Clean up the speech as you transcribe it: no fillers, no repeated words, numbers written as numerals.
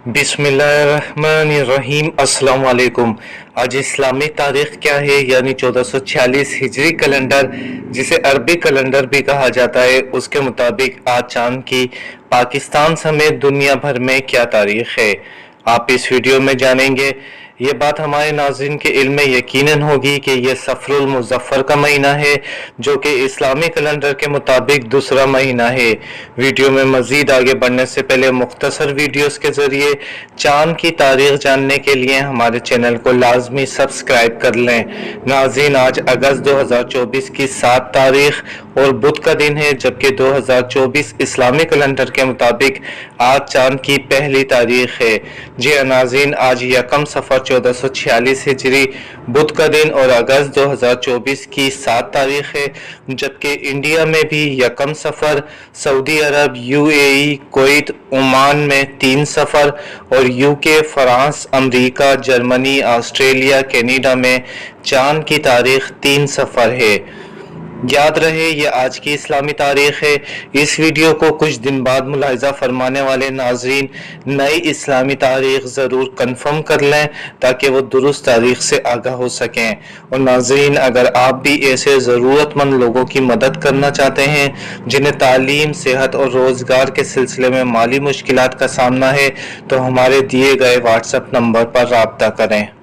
बिस्मिल्लाहिर्रहमानिर्रहीम। अस्सलाम वालेकुम। आज इस्लामी तारीख क्या है, यानी 1446 हिजरी कैलेंडर, जिसे अरबी कैलेंडर भी कहा जाता है, उसके मुताबिक आज चांद की पाकिस्तान समेत दुनिया भर में क्या तारीख है, आप इस वीडियो में जानेंगे। ये बात हमारे नाज़रीन के इल्म में यकीनन होगी कि यह सफरुल मुज़फ़्फ़र का महीना है, जो कि इस्लामी कैलेंडर के मुताबिक दूसरा महीना है। वीडियो में मज़ीद आगे बढ़ने से पहले मुख्तसर वीडियोस के ज़रिए चांद की तारीख जानने के लिए हमारे चैनल को लाजमी सब्सक्राइब कर लें। नाज़रीन, आज अगस्त 2024 की 7 तारीख और बुध का दिन है, जबकि 2024 इस्लामी कैलेंडर के मुताबिक आज चांद की पहली तारीख है। जी नाज़रीन, आज यकम सफ़र 1446 हिजरी बुध का दिन और अगस्त 2024 की 7 तारीख है, जबकि इंडिया में भी यकम सफ़र, सऊदी अरब, यूएई, कुवैत, ओमान में 3 सफ़र और UK, France, America, Germany, Australia, Canada में चांद की तारीख 3 सफ़र है। याद रहे, ये आज की इस्लामी तारीख है। इस वीडियो को कुछ दिन बाद मुलाहिज़ा फरमाने वाले नाजरीन नई इस्लामी तारीख ज़रूर कन्फर्म कर लें, ताकि वो दुरुस्त तारीख से आगाह हो सकें। और नाजरीन, अगर आप भी ऐसे ज़रूरतमंद लोगों की मदद करना चाहते हैं जिन्हें तालीम, सेहत और रोज़गार के सिलसिले में माली मुश्किलात का सामना है, तो हमारे दिए गए व्हाट्सएप नंबर पर राब्ता करें।